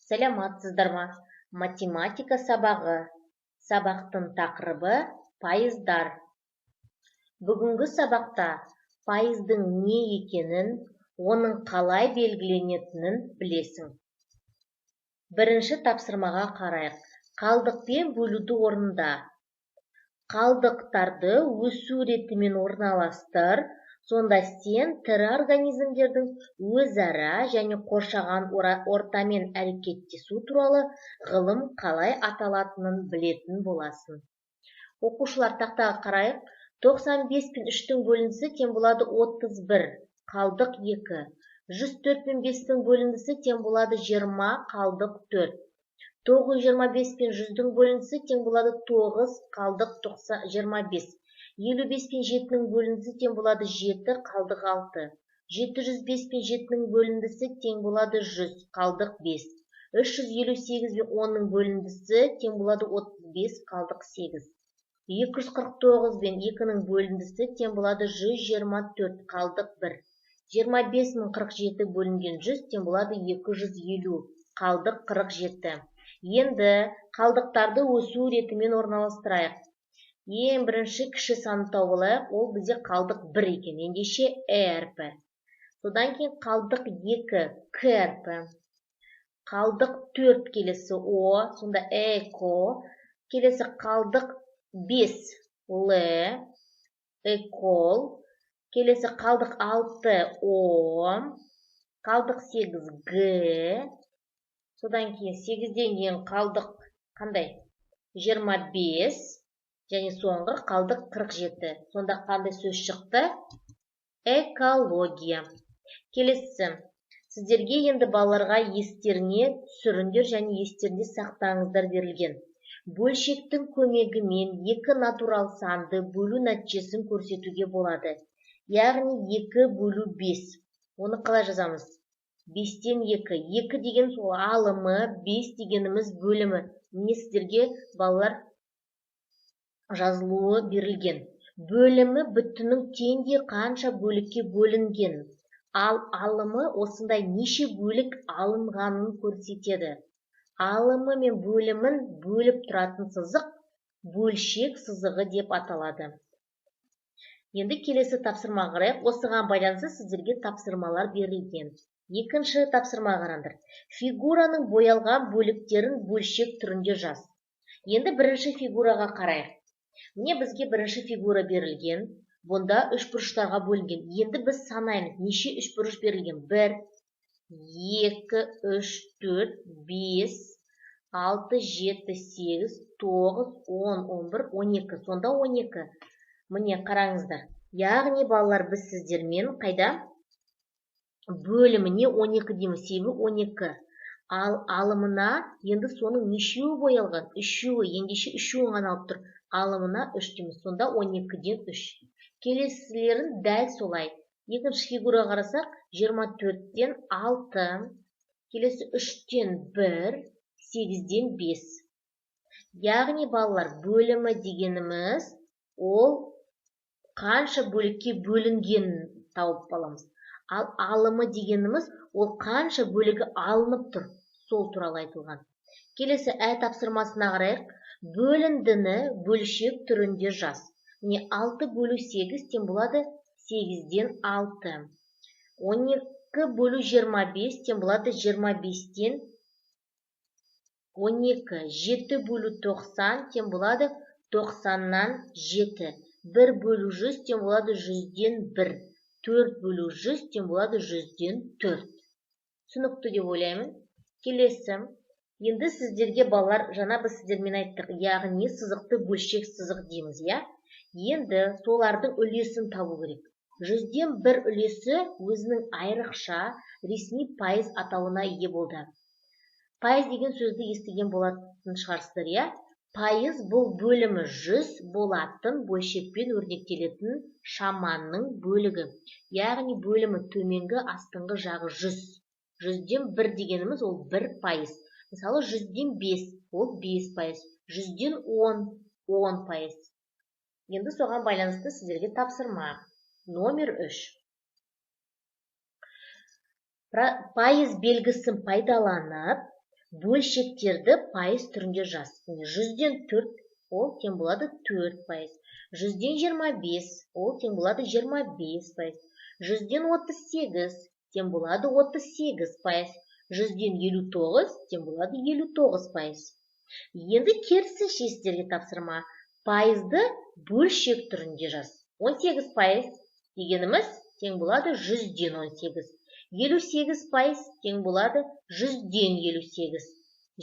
Сәлематсыздар ма? Математика сабағы. Сабақтың тақырыбы пайыздар. Бүгінгі сабақта пайыздың не екенін, оның қалай белгіленетінін білесің. Бірінші тапсырмаға қарайық. Қалдықпен бөлуді орында. Қалдықтарды өсу ретімен орналастыр. Сонда сен тірі организмдердің өзара және қоршаған ортамен әрекеттесу туралы ғылым қалай аталатынын білетін боласың. Оқушылар тақтаға қарайық. 95 пен 3-тің бөліндісі тең болады 31, қалдық 2. 104 пен 5-тің бөліндісі тең болады 20, қалдық 4. 925 пен 100-дің бөліндісі тең болады 9, қалдық 25. 55 пен 7-ның бөліндісі тең болады 7, қалдық 6. 705 пен 7-ның бөліндісі тең болады 100, қалдық 5. 358 пен 10-ның бөліндісі тең болады 35, қалдық 8. 249 пен 2-ның бөліндісі тең болады 124, қалдық 1. 25 мың 47 бөлінген 100 тең болады 250, қалдық 47. Енді қалдықтарды өсу ретімен орналастырайық. Ең бірінші кіші санды тауып алайық, ол бізде қалдық 1 екен, ендеше әрпі. Содан кейін қалдық 2 к әрпі. Қалдық 4 келесі о, сонда эко. Келесі қалдық 5 л, экол. Келесі қалдық 6 о, қалдық 8 г. Содан кейін 8-ден кейін қалдық қандай? 25. Және соңғы қалдық 47. Сонда қандай сөз шықты? Экология. Келесі. Сіздерге енді балаларға естеріне түсіріңдер және естерінде сақтаңыздар берілген. Бөлшектің көмегімен екі натурал санды бөлу нәтижесін көрсетуге болады. Яғни 2 бөлу 5. Оны қалай жазамыз? 5-тен 2. 2 деген сол алымы, 5 дегеніміз бөлімі. Міне сіздерге балалар жазылуы берілген. Бөлімі бүтіннің теңде қанша бөлікке бөлінген. Ал алымы осындай неше бөлік алынғанын көрсетеді. Алымы мен бөлімін бөліп тұратын сызық бөлшек сызығы деп аталады. Енді келесі тапсырма қарайық. Осыған байланысты сіздерге тапсырмалар берілген. Екінші тапсырма қараңдар. Фигураның боялған бөліктерін бөлшек түрінде жаз. Енді бірінші фигураға қарайық. Міне бізге бірінші фигура берілген. Бұнда үшбұрыштарға бөлінген. Енді біз санаймыз. Неше үшбұрыш берілген? 1, 2, 3, 4, 5, 6, 7, 8, 9, 10, 11, 12. Сонда 12. Міне қараңыздар. Яғни балалар біз сіздермен қайда? Бөліміне 12 дейміз. Себебі 12. Ал алымына енді соның нешеуі боялған? Үшеуі. Ендеше үшеуін ғана алып тұр. Алымына 3 дейміз. Сонда 12-ден 3. Келесілерін дәл солай. Екінші фигура қарасақ, 24-ден 6. Келесі 3-тен 1, 8-ден 5. Яғни балалар бөлімі дегеніміз ол қанша бөлікке бөлінгенін тауып аламыз. Ал алымы дегеніміз ол қанша бөлігі алынып тұр. Сол туралы айтылған. Келесі тапсырмасына қарайық. Бөліндіні бөлшек түрінде жаз. Міне 6 бөлу 8 тең болады 8-ден 6. 12 бөлу 25 тең болады 25-тен 12. 7 бөлу 90 тең болады 90-нан 7. 1 бөлу 100 тең болады 100-ден 1. 4 бөлу 100 тең болады 100-ден 4. Түсінікті деп ойлаймын. Келесі. Енді сіздерге балалар, жаңа біз сіздермен айттық, яғни сызықты бөлшек сызық дейміз, я? Енді солардың үлесін табу керек. 100-ден 1 үлесі өзінің айрықша ресми пайыз атауына ие болды. Пайыз деген сөзді естіген болатын шығарсыздар, я? Пайыз бұл бөлімі 100 болатын бөлшекпен өрнектелетін шаманың бөлігі. Яғни бөлімі төменгі астыңғы жағы 100. 100-ден 1 дегеніміз ол 1 пайыз. Мысалы 100-ден 5, ол 5 пайыз. 100-ден 10, 10 пайыз. Енді соған байланысты сіздерге тапсырма. Номер 3. Пайыз белгісін пайдаланып, Бөлшектерді пайыз түрінде жаз. 100-ден 4 ол тең болады 4 пайыз. 100-ден 25 ол тең болады 25 пайыз. 100-ден 38 тең болады 38 пайыз. 100-ден 59 тең болады 59 пайыз. Енді керісінше сіздерге тапсырма. Пайызды бөлшек түрінде жаз. 18 пайыз дегеніміз тең болады 100-ден 18. 58 пайыз тең болады 100-ден 58.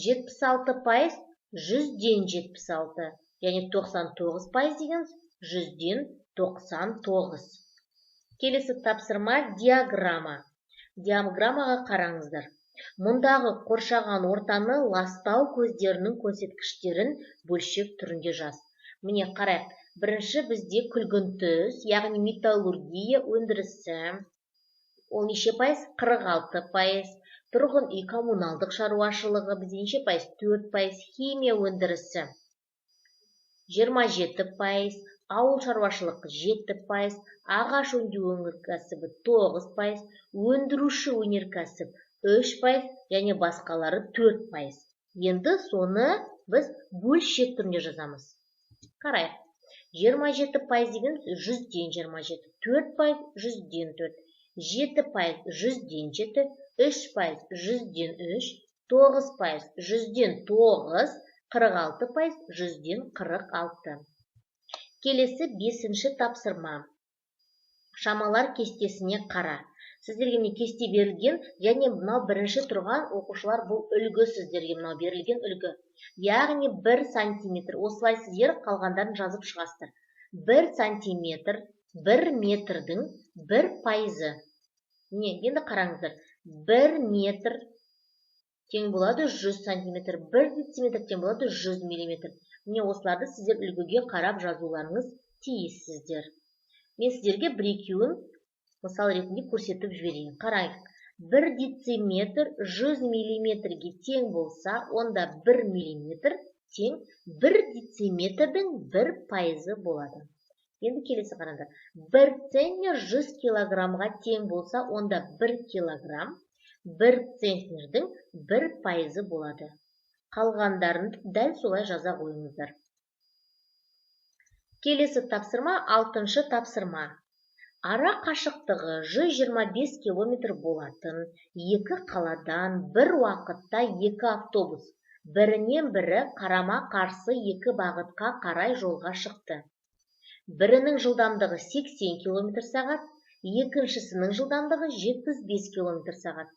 76 пайыз 100-ден 76. Және 99 пайыз дегеніміз 100-ден 99. Келесі тапсырма диаграмма. Диаграммаға қараңыздар. Мұндағы қоршаған ортаны ластау көздерінің көрсеткіштерін бөлшек түрінде жаз. Міне қарайық. Бірінші бізде күлгін түс, яғни металлургия өндірісі. Ол неше пайыз? 46 пайыз. Тұрғын үй коммуналдық шаруашылығы бізде неше пайыз? 4 пайыз. Химия өндірісі 27 пайыз. Ауыл шаруашылығы 7 пайыз. Ағаш өңдеу өнеркәсібі 9 пайыз. Өндіруші өнеркәсіп 3 пайыз. Және басқалары 4 пайыз. Енді соны біз бөлшек түрінде жазамыз. Қарайық. 27 пайыз деген 100-ден 27. 4 пайыз 100-ден 4. 7 пайыз 100-ден 7. 3 пайыз 100-ден 3. 9 пайыз 100-ден 9. 46 пайыз 100-ден 46. Келесі 5-ші тапсырма. Шамалар кестесіне қара. Сіздерге міне кесте берілген, және мынау бірінші тұрған оқушылар бұл үлгі сіздерге мынау берілген үлгі. Яғни 1 сантиметр. Осылай сіздер қалғандарын жазып шығасыздар. 1 сантиметр 1 метрдің 1 пайызы. Енді қараңыздар. 1 метр тең болады 100 сантиметр. 1 дециметр тең болады 100 миллиметр. Міне осыларды сіздер үлгіге қарап жазуларыңыз тиіссіздер. Мен сіздерге бір-екеуін мысал ретінде көрсетіп жіберейін. Қарайық. 1 дециметр 100 миллиметрге тең болса, онда 1 миллиметр тең 1 дециметрдің 1 пайызы болады. Енді келесі қараңдар. 1 центнер 100 килограммға тең болса, онда 1 килограмм 1 центнердің 1 пайызы болады. Қалғандарын дәл солай жаза қойыңыздар. Келесі тапсырма 6-шы тапсырма. Ара қашықтығы 125 километр болатын екі қаладан бір уақытта екі автобус бірінен бірі қарама қарсы екі бағытқа қарай жолға шықты. Бірінің жылдамдығы 80 км сағат, екіншісінің жылдамдығы 75 км сағат.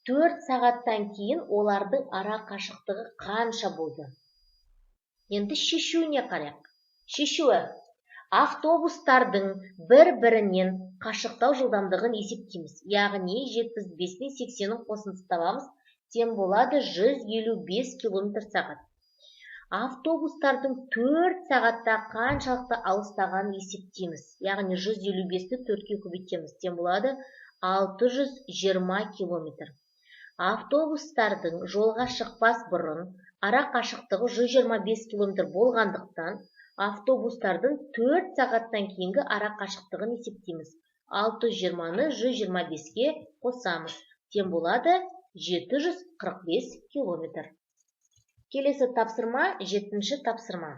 4 сағаттан кейін олардың ара қашықтығы қанша болды? Енді шешуіне қарайық. Шешуі. Автобустардың бір-бірінен қашықтау жылдамдығын есептейміз. Яғни 75 пен 80-ның қосындысын табамыз. Тең болады 155 км сағат. Автобустардың 4 сағатта қаншалықты алыстағанын есептейміз. Яғни 155-ті 4-ке көбейтеміз. Тең болады 620 км. Автобустардың жолға шықпас бұрын ара қашықтығы 125 км болғандықтан автобустардың 4 сағаттан кейінгі ара қашықтығын есептейміз. 620-ны 125-ке қосамыз. Тең болады 745 км. Келесі тапсырма 7-ші тапсырма.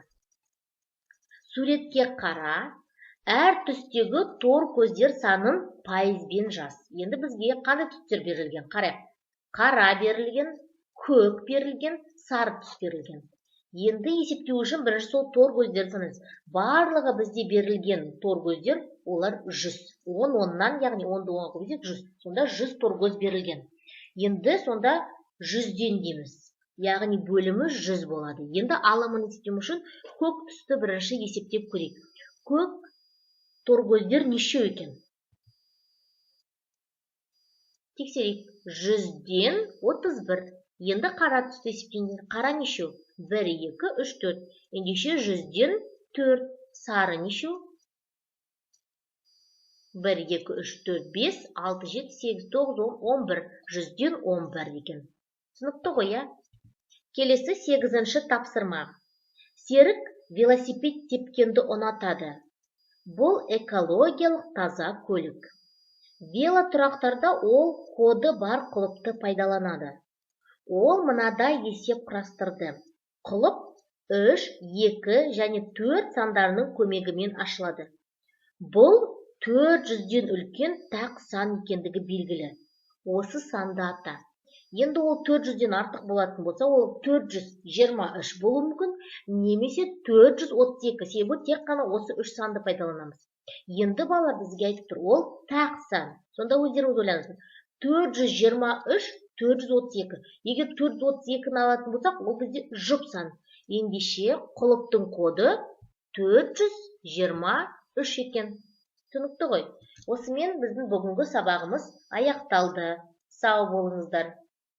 Суретке қара, әр түстегі тор көздер санын пайызбен жаз. Енді бізге қандай түстер берілген? Қарайық. Қара берілген, көк берілген, сары түс берілген. Енді есептеу үшін бірінші сол тор көздерді санаймыз. Барлығы бізде берілген тор көздер, олар 100. 10-10-нан, яғни 10-ды 10-ға көбейтсек 100. Сонда 100 тор көз берілген. Енді сонда 100-ден дейміз. Яғни бөлімі 100 болады. Енді алымын есептеу үшін көк түсті бірінші есептеп көрейік. Көк тор көздер неше екен? Тексерейік. 100-ден 31. Енді қара түсті есептейміз. Қара неше? 1, 2, 3, 4. Ендеше 100-ден 4. Сары неше? 1, 2, 3, 4, 5, 6, 7, 8, 9, 10, 11. 100-ден 11 екен. Сыныпты ғой, я? Келесі 8-ші тапсырма. Серік велосипед тепкенді ұнатады. Бұл экологиялық таза көлік. Велотұрақтарда ол коды бар құлыпты пайдаланады. Ол мынадай есеп құрастырды. Құлып 3, 2 және 4 сандарының көмегімен ашылады. Бұл 400-ден үлкен тақ сан екендігі белгілі. Осы санды ата. Енді ол 400-ден артық болатын болса, ол 423 болуы мүмкін, немесе 432. Себебі тек қана осы 3 санды пайдаланамыз. Енді балалар бізге айтып тұр, ол тақ сан. Сонда өздеріңіз ойлаңыздар. 423, 432. Егер 432-ні алатын болсақ, ол бізде жұп сан. Ендеше құлыптың коды 423 екен. Түсінікті ғой. Осымен біздің бүгінгі сабағымыз аяқталды. Сау болыңыздар.